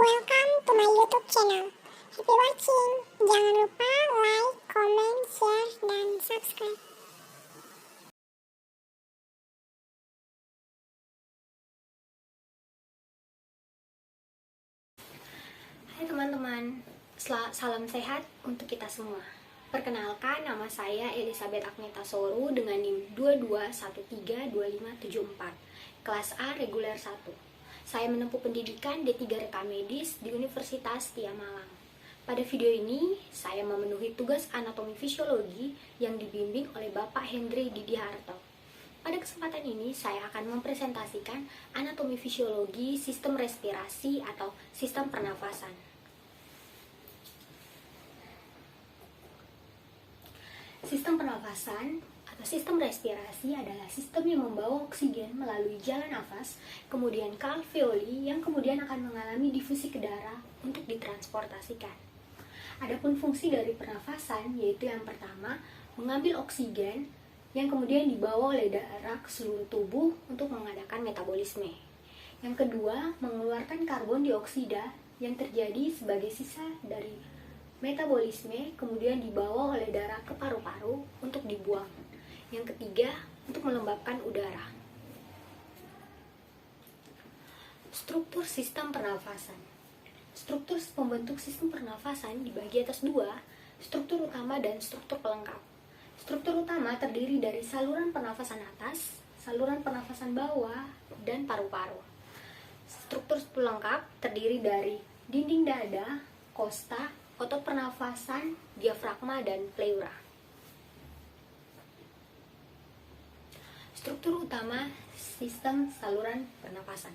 Welcome to my YouTube channel. Happy watching. Jangan lupa like, comment, share, dan subscribe. Hai teman-teman, salam sehat untuk kita semua. Perkenalkan, nama saya Elizabeth Agneta Soru dengan NIM 22132574, kelas A reguler 1. Saya menempuh pendidikan D3 Rekam Medis di Universitas Tia Malang. Pada video ini, saya memenuhi tugas anatomi fisiologi yang dibimbing oleh Bapak Hendri Didiharto. Pada kesempatan ini, saya akan mempresentasikan anatomi fisiologi sistem respirasi atau sistem pernafasan. Sistem pernafasan atau sistem respirasi adalah sistem yang membawa oksigen melalui jalan nafas, kemudian ke alveoli yang kemudian akan mengalami difusi ke darah untuk ditransportasikan. Adapun fungsi dari pernafasan yaitu yang pertama, mengambil oksigen yang kemudian dibawa oleh darah ke seluruh tubuh untuk mengadakan metabolisme. Yang kedua, mengeluarkan karbon dioksida yang terjadi sebagai sisa dari metabolisme kemudian dibawa oleh darah ke paru-paru untuk dibuang. Yang ketiga, untuk melembabkan udara. Struktur sistem pernafasan. Struktur pembentuk sistem pernafasan dibagi atas dua, struktur utama dan struktur pelengkap. Struktur utama terdiri dari saluran pernafasan atas, saluran pernafasan bawah, dan paru-paru. Struktur pelengkap terdiri dari dinding dada, kosta, otot pernafasan, diafragma, dan pleura. Struktur utama sistem saluran pernafasan.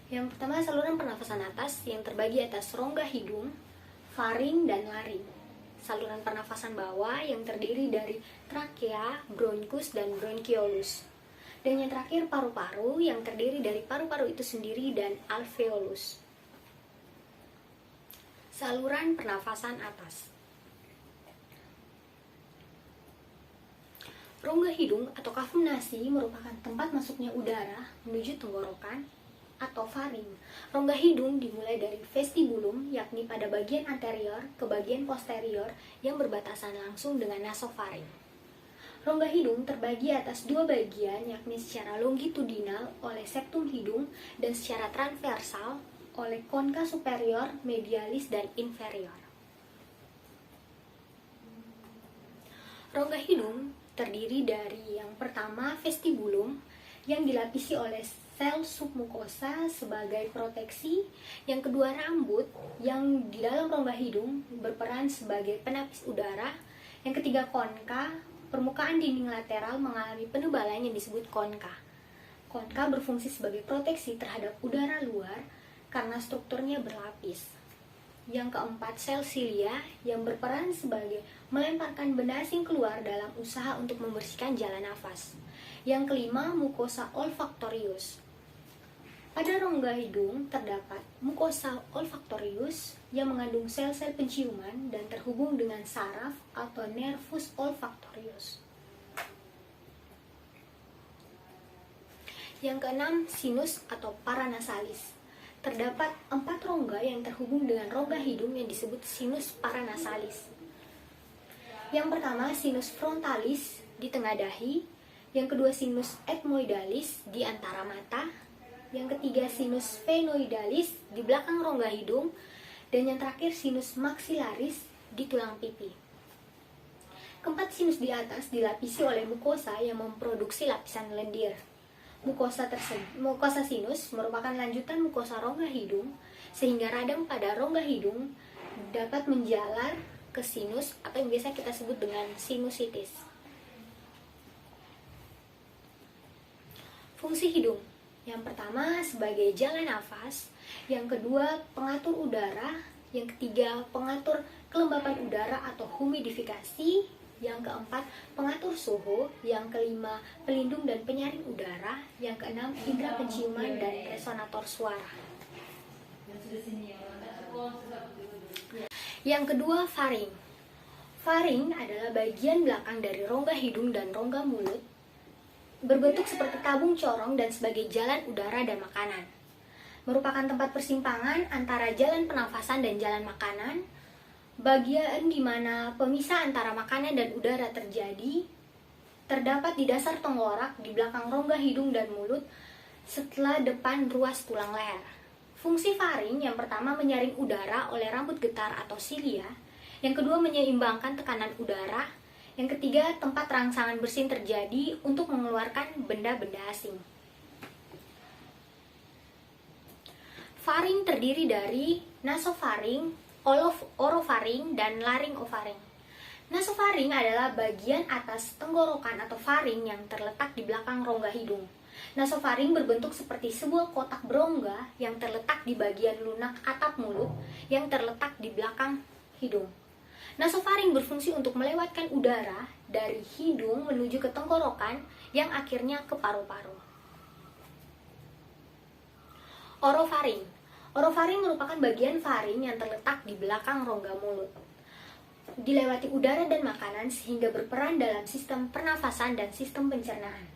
Yang pertama, saluran pernafasan atas yang terbagi atas rongga hidung, faring, dan laring. Saluran pernafasan bawah yang terdiri dari trakea, bronkus, dan bronkiolus. Dan yang terakhir paru-paru yang terdiri dari paru-paru itu sendiri dan alveolus. Saluran pernafasan atas. Rongga hidung atau kafum nasi merupakan tempat masuknya udara menuju tenggorokan atau faring. Rongga hidung dimulai dari vestibulum, yakni pada bagian anterior ke bagian posterior yang berbatasan langsung dengan nasofaring. Rongga hidung terbagi atas dua bagian, yakni secara longitudinal oleh septum hidung dan secara transversal oleh konka superior, medialis, dan inferior. Rongga hidung terdiri dari yang pertama vestibulum yang dilapisi oleh sel submukosa sebagai proteksi, yang kedua rambut yang di dalam rongga hidung berperan sebagai penapis udara, yang ketiga konka, permukaan dinding lateral mengalami penebalan yang disebut konka. Konka berfungsi sebagai proteksi terhadap udara luar karena strukturnya berlapis. Yang keempat, sel silia yang berperan sebagai melemparkan benda asing keluar dalam usaha untuk membersihkan jalan nafas. Yang kelima, mukosa olfaktorius. Pada rongga hidung terdapat mukosa olfaktorius yang mengandung sel-sel penciuman dan terhubung dengan saraf atau nervus olfaktorius. Yang keenam, sinus atau paranasalis. Terdapat 4 rongga yang terhubung dengan rongga hidung yang disebut sinus paranasalis. Yang pertama, sinus frontalis di tengah dahi. Yang kedua, sinus ethmoidalis di antara mata. Yang ketiga, sinus phenoidalis di belakang rongga hidung. Dan yang terakhir, sinus maxillaris di tulang pipi. Keempat sinus di atas dilapisi oleh mukosa yang memproduksi lapisan lendir. Mukosa sinus merupakan lanjutan mukosa rongga hidung, sehingga radang pada rongga hidung dapat menjalar ke sinus atau yang biasa kita sebut dengan sinusitis. Fungsi hidung. Yang pertama sebagai jalan nafas, yang kedua pengatur udara, yang ketiga pengatur kelembapan udara atau humidifikasi, yang keempat pengatur suhu, yang kelima pelindung dan penyaring udara, yang keenam indera penciuman dan resonator suara. Yang kedua, faring. Faring adalah bagian belakang dari rongga hidung dan rongga mulut, berbentuk seperti tabung corong dan sebagai jalan udara dan makanan. merupakan tempat persimpangan antara jalan pernafasan dan jalan makanan, bagian di mana pemisah antara makanan dan udara terjadi, terdapat di dasar tenggorok, di belakang rongga hidung dan mulut, setelah depan ruas tulang leher. Fungsi faring yang pertama menyaring udara oleh rambut getar atau silia, yang kedua menyeimbangkan tekanan udara, yang ketiga tempat rangsangan bersin terjadi untuk mengeluarkan benda-benda asing. Faring terdiri dari nasofaring, orofaring, dan laryngofaring. Nasofaring adalah bagian atas tenggorokan atau faring yang terletak di belakang rongga hidung. Nasofaring berbentuk seperti sebuah kotak berongga yang terletak di bagian lunak atap mulut yang terletak di belakang hidung. Nasofaring berfungsi untuk melewatkan udara dari hidung menuju ke tenggorokan yang akhirnya ke paru-paru. Orofaring. Orofaring merupakan bagian faring yang terletak di belakang rongga mulut. Dilewati udara dan makanan sehingga berperan dalam sistem pernafasan dan sistem pencernaan.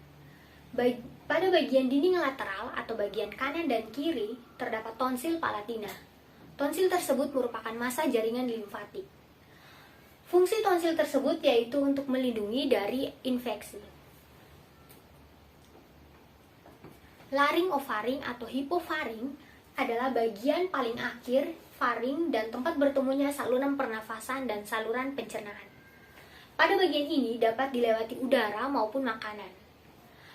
Pada bagian dinding lateral atau bagian kanan dan kiri terdapat tonsil palatina. Tonsil tersebut merupakan massa jaringan limfatik. Fungsi tonsil tersebut yaitu untuk melindungi dari infeksi. Laryngofaring atau hipofaring adalah bagian paling akhir faring dan tempat bertemunya saluran pernafasan dan saluran pencernaan. Pada bagian ini dapat dilewati udara maupun makanan.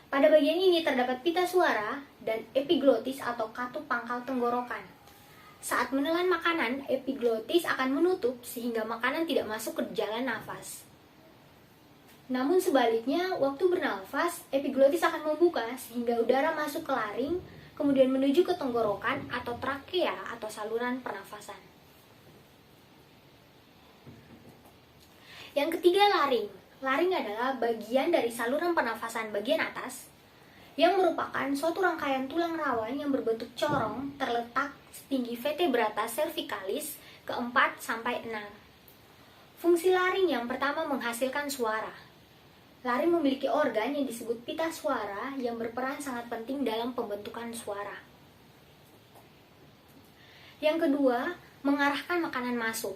Pada bagian ini terdapat pita suara dan epiglotis atau katup pangkal tenggorokan. Saat menelan makanan, epiglotis akan menutup sehingga makanan tidak masuk ke jalan nafas. Namun sebaliknya, waktu bernafas, epiglotis akan membuka sehingga udara masuk ke laring, kemudian menuju ke tenggorokan atau trakea atau saluran pernafasan. Yang ketiga, laring. Laring adalah bagian dari saluran pernafasan bagian atas yang merupakan suatu rangkaian tulang rawan yang berbentuk corong terletak setinggi vertebrata cervicalis ke-4 sampai 6. Fungsi laring yang pertama menghasilkan suara. Laring memiliki organ yang disebut pita suara yang berperan sangat penting dalam pembentukan suara. Yang kedua, mengarahkan makanan masuk.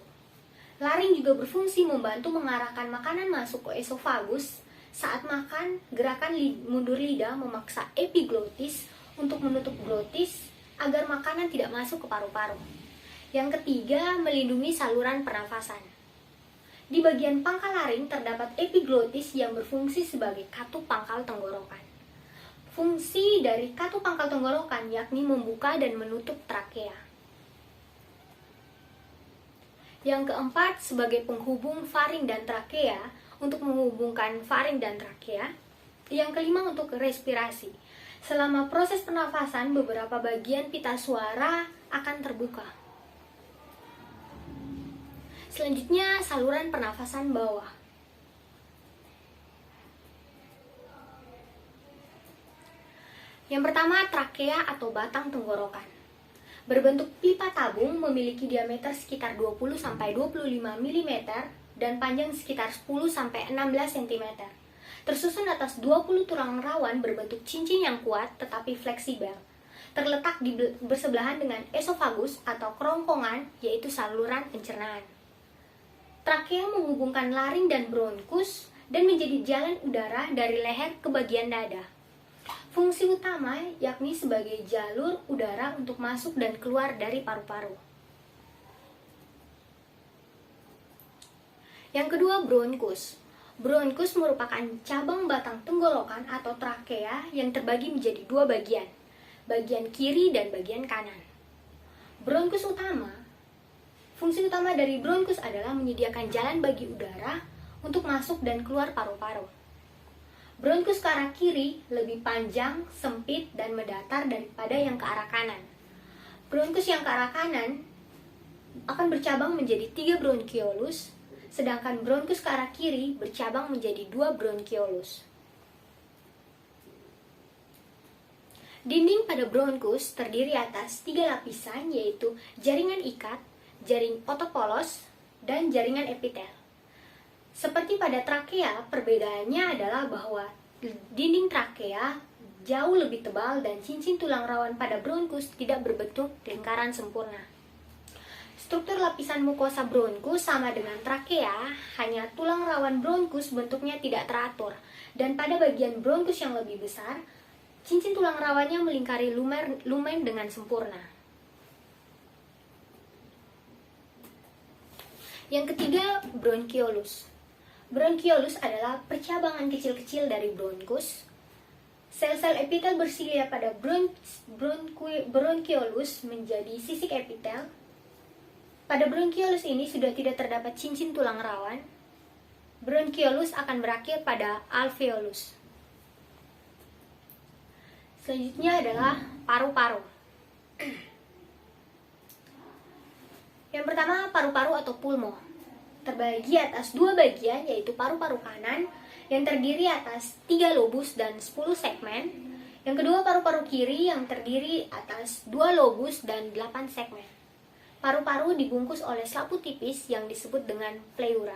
Laring juga berfungsi membantu mengarahkan makanan masuk ke esofagus. Saat makan, gerakan mundur lidah memaksa epiglotis untuk menutup glotis agar makanan tidak masuk ke paru-paru. Yang ketiga, melindungi saluran pernafasan. Di bagian pangkal laring terdapat epiglotis yang berfungsi sebagai katup pangkal tenggorokan. Fungsi dari katup pangkal tenggorokan yakni membuka dan menutup trakea. Yang keempat, sebagai penghubung faring dan trakea untuk menghubungkan faring dan trakea. Yang kelima, untuk respirasi. Selama proses pernafasan, beberapa bagian pita suara akan terbuka. Selanjutnya, saluran pernafasan bawah. Yang pertama, trakea atau batang tenggorokan. Berbentuk pipa tabung, memiliki diameter sekitar 20-25 mm dan panjang sekitar 10-16 cm. Tersusun atas 20 tulang rawan berbentuk cincin yang kuat tetapi fleksibel. Terletak bersebelahan dengan esofagus atau kerongkongan, yaitu saluran pencernaan. Trakea menghubungkan laring dan bronkus dan menjadi jalan udara dari leher ke bagian dada. Fungsi utama yakni sebagai jalur udara untuk masuk dan keluar dari paru-paru. Yang kedua, bronkus. Bronkus merupakan cabang batang tenggorokan atau trakea yang terbagi menjadi dua bagian, bagian kiri dan bagian kanan. Bronkus utama. Fungsi utama dari bronkus adalah menyediakan jalan bagi udara untuk masuk dan keluar paru-paru. Bronkus ke arah kiri lebih panjang, sempit, dan mendatar daripada yang ke arah kanan. Bronkus yang ke arah kanan akan bercabang menjadi 3 bronkiolus, sedangkan bronkus ke arah kiri bercabang menjadi 2 bronkiolus. Dinding pada bronkus terdiri atas 3 lapisan, yaitu jaringan ikat, jaring otopolos, dan jaringan epitel. Seperti pada trakea, perbedaannya adalah bahwa dinding trakea jauh lebih tebal dan cincin tulang rawan pada bronkus tidak berbentuk lingkaran sempurna. Struktur lapisan mukosa bronkus sama dengan trakea, hanya tulang rawan bronkus bentuknya tidak teratur, dan pada bagian bronkus yang lebih besar, cincin tulang rawannya melingkari lumen dengan sempurna. Yang ketiga, bronkiolus. Bronkiolus adalah percabangan kecil-kecil dari bronkus. Sel-sel epitel bersilia pada bronkiolus menjadi sisik epitel. Pada bronkiolus ini sudah tidak terdapat cincin tulang rawan. Bronkiolus akan berakhir pada alveolus. Selanjutnya adalah paru-paru. Yang pertama, paru-paru atau pulmo. Terbagi atas dua bagian, yaitu paru-paru kanan yang terdiri atas 3 lobus dan 10 segmen. Yang kedua, paru-paru kiri yang terdiri atas 2 lobus dan 8 segmen. Paru-paru dibungkus oleh selaput tipis yang disebut dengan pleura.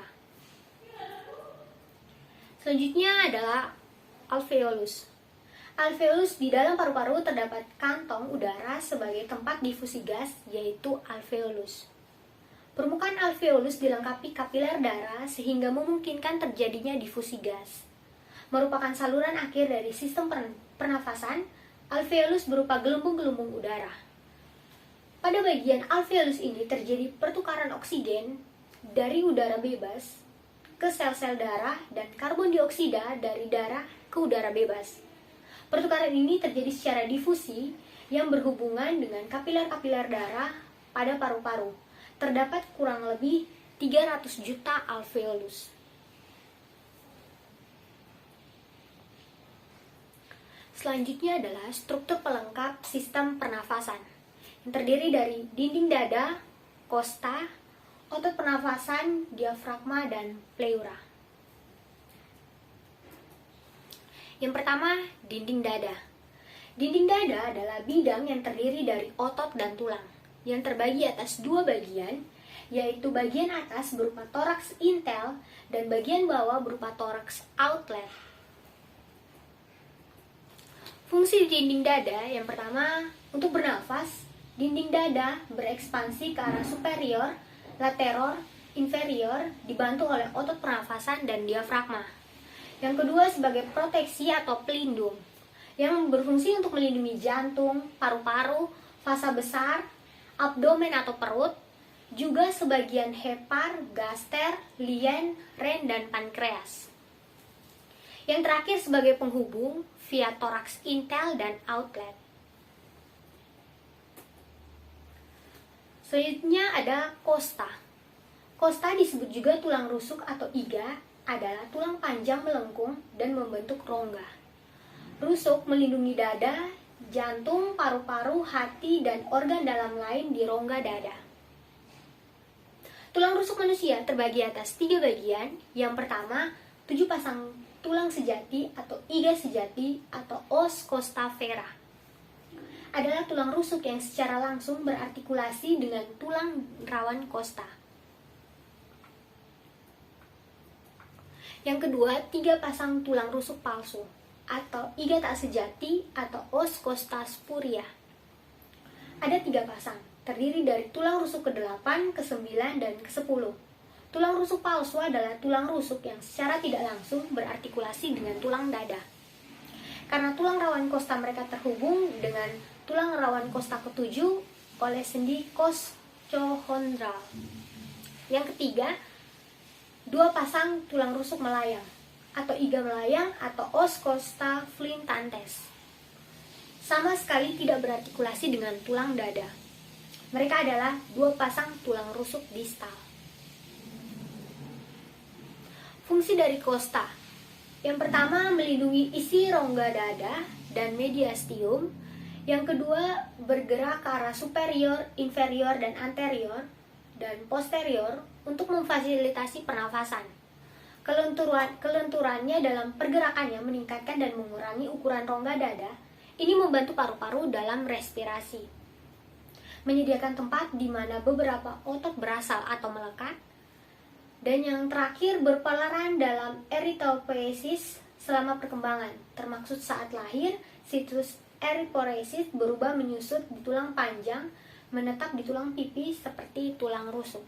Selanjutnya adalah alveolus. Alveolus di dalam paru-paru terdapat kantong udara sebagai tempat difusi gas, yaitu alveolus. Permukaan alveolus dilengkapi kapiler darah sehingga memungkinkan terjadinya difusi gas. Merupakan saluran akhir dari sistem pernafasan, alveolus berupa gelembung-gelembung udara. Pada bagian alveolus ini terjadi pertukaran oksigen dari udara bebas ke sel-sel darah dan karbon dioksida dari darah ke udara bebas. Pertukaran ini terjadi secara difusi yang berhubungan dengan kapiler-kapiler darah pada paru-paru. Terdapat kurang lebih 300 juta alveolus. Selanjutnya adalah struktur pelengkap sistem pernafasan, yang terdiri dari dinding dada, kosta, otot pernafasan, diafragma, dan pleura. Yang pertama, dinding dada. Dinding dada adalah bidang yang terdiri dari otot dan tulang, yang terbagi atas 2 bagian, yaitu bagian atas berupa toraks intel dan bagian bawah berupa toraks outlet. Fungsi dinding dada yang pertama, untuk bernafas, dinding dada berekspansi ke arah superior, lateral, inferior, dibantu oleh otot pernafasan dan diafragma. Yang kedua, sebagai proteksi atau pelindung, yang berfungsi untuk melindungi jantung, paru-paru, fasa besar, abdomen atau perut, juga sebagian hepar, gaster, lien, ren, dan pankreas. Yang terakhir sebagai penghubung via toraks intel dan outlet. Selanjutnya ada kosta. Kosta disebut juga tulang rusuk atau iga, adalah tulang panjang melengkung dan membentuk rongga. Rusuk melindungi dada, jantung, paru-paru, hati, dan organ dalam lain di rongga dada. Tulang rusuk manusia terbagi atas 3 bagian. Yang pertama, 7 pasang tulang sejati atau iga sejati atau os costa vera. Adalah tulang rusuk yang secara langsung berartikulasi dengan tulang rawan costa. Yang kedua, 3 pasang tulang rusuk palsu atau iga tak sejati atau os costa spuria. Ada 3 pasang, terdiri dari tulang rusuk ke-8, ke-9, dan ke-10. Tulang rusuk palsu adalah tulang rusuk yang secara tidak langsung berartikulasi dengan tulang dada. Karena tulang rawan kosta mereka terhubung dengan tulang rawan kosta ke-7 oleh sendi costochondral. Yang ketiga, 2 pasang tulang rusuk melayang atau iga melayang atau os costa flintantes. Sama sekali tidak berartikulasi dengan tulang dada. Mereka adalah 2 pasang tulang rusuk distal. Fungsi dari kosta. Yang pertama, melindungi isi rongga dada dan mediastinum. Yang kedua, bergerak ke arah superior, inferior, dan anterior dan posterior untuk memfasilitasi pernafasan. Kelenturannya dalam pergerakannya meningkatkan dan mengurangi ukuran rongga dada. Ini membantu paru-paru dalam respirasi. Menyediakan tempat di mana beberapa otot berasal atau melekat. Dan yang terakhir, berperan dalam erythropoiesis selama perkembangan, termaksud saat lahir, Situs eriporesis berubah menyusut di tulang panjang, menetap di tulang pipi seperti tulang rusuk.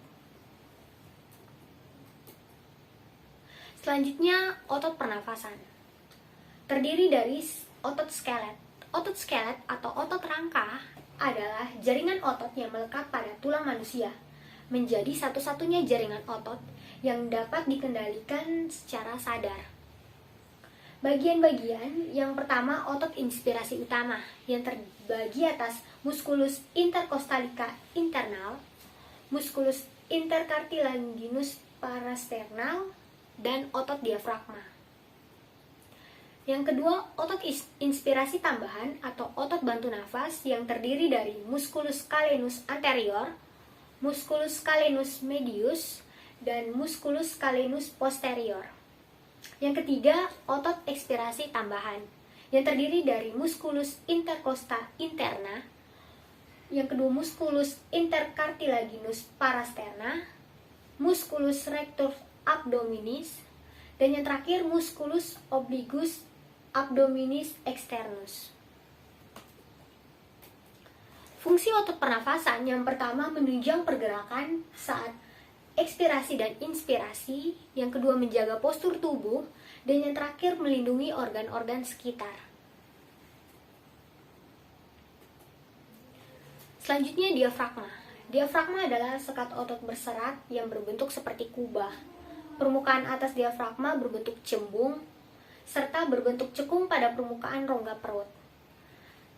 Selanjutnya, otot pernafasan. Terdiri dari otot skelet. Otot skelet atau otot rangka adalah jaringan otot yang melekat pada tulang manusia, menjadi satu-satunya jaringan otot yang dapat dikendalikan secara sadar. Bagian-bagian yang pertama, otot inspirasi utama yang terbagi atas musculus intercostalica internal, musculus intercartilaginus parasternal, dan otot diafragma. Yang kedua, otot inspirasi tambahan atau otot bantu nafas yang terdiri dari musculus calenus anterior, musculus calenus medius, dan musculus calenus posterior. Yang ketiga, otot ekspirasi tambahan yang terdiri dari musculus intercosta interna, yang kedua musculus intercartilaginus parasterna, musculus rectus abdominis, dan yang terakhir musculus obligus abdominis externus. Fungsi otot pernafasan yang pertama menunjang pergerakan saat ekspirasi dan inspirasi, yang kedua menjaga postur tubuh, dan yang terakhir melindungi organ-organ sekitar. Selanjutnya diafragma. Diafragma adalah sekat otot berserat yang berbentuk seperti kubah. Permukaan atas diafragma berbentuk cembung, serta berbentuk cekung pada permukaan rongga perut.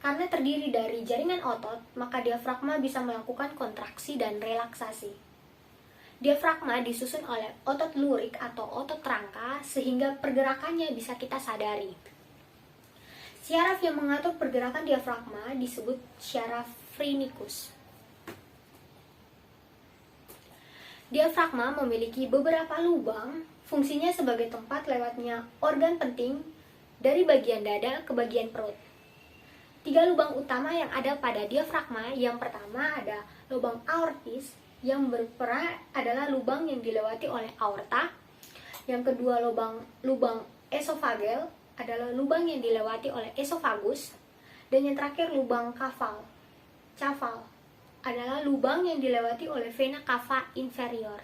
Karena terdiri dari jaringan otot, maka diafragma bisa melakukan kontraksi dan relaksasi. Diafragma disusun oleh otot lurik atau otot rangka, sehingga pergerakannya bisa kita sadari. Syaraf yang mengatur pergerakan diafragma disebut syaraf phrenicus. Diafragma memiliki beberapa lubang, fungsinya sebagai tempat lewatnya organ penting dari bagian dada ke bagian perut. 3 lubang utama yang ada pada diafragma, yang pertama ada lubang aortis, yang berperan adalah lubang yang dilewati oleh aorta. Yang kedua, lubang esofageal adalah lubang yang dilewati oleh esofagus. Dan yang terakhir, lubang cafal adalah lubang yang dilewati oleh vena cava inferior.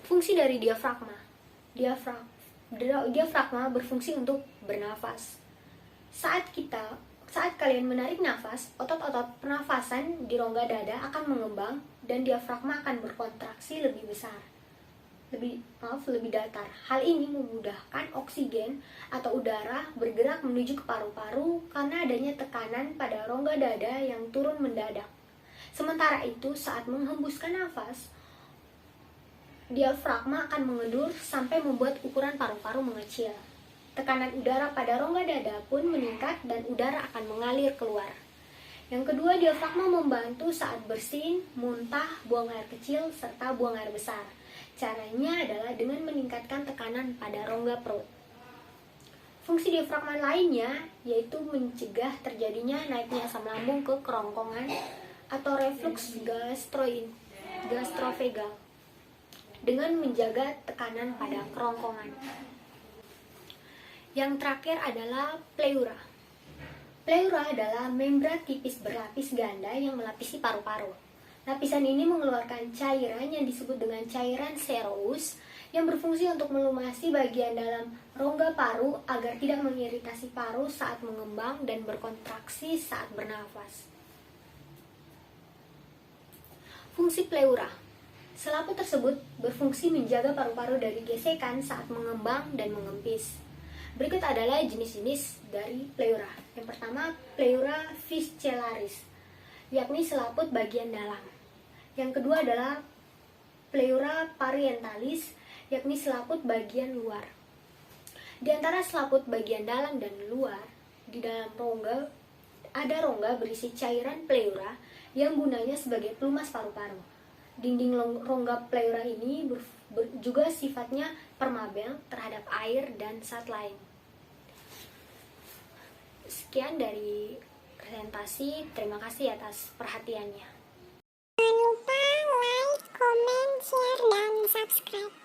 Fungsi dari diafragma. Diafragma berfungsi untuk bernafas. Saat kalian menarik nafas, otot-otot pernafasan di rongga dada akan mengembang dan diafragma akan berkontraksi lebih besar. Lebih datar. Hal ini memudahkan oksigen atau udara bergerak menuju ke paru-paru karena adanya tekanan pada rongga dada yang turun mendadak. Sementara itu, saat menghembuskan nafas, diafragma akan mengendur sampai membuat ukuran paru-paru mengecil. Tekanan udara pada rongga dada pun meningkat dan udara akan mengalir keluar. Yang kedua, diafragma membantu saat bersin, muntah, buang air kecil, serta buang air besar. Caranya adalah dengan meningkatkan tekanan pada rongga perut. Fungsi diafragma lainnya yaitu mencegah terjadinya naiknya asam lambung ke kerongkongan atau reflux gastrovagal dengan menjaga tekanan pada kerongkongan. Yang terakhir adalah pleura. Pleura adalah membran tipis berlapis ganda yang melapisi paru-paru. Lapisan ini mengeluarkan cairan yang disebut dengan cairan serous yang berfungsi untuk melumasi bagian dalam rongga paru agar tidak mengiritasi paru saat mengembang dan berkontraksi saat bernafas. Fungsi pleura. Selaput tersebut berfungsi menjaga paru-paru dari gesekan saat mengembang dan mengempis. Berikut adalah jenis-jenis dari pleura. Yang pertama, pleura visceralis, yakni selaput bagian dalam. Yang kedua adalah pleura parientalis, yakni selaput bagian luar. Di antara selaput bagian dalam dan luar, di dalam rongga ada rongga berisi cairan pleura yang gunanya sebagai pelumas paru-paru. Dinding rongga pleura ini juga sifatnya permeabel terhadap air dan zat lain. Sekian dari presentasi, terima kasih atas perhatiannya. Jangan lupa like, comment, share, dan subscribe.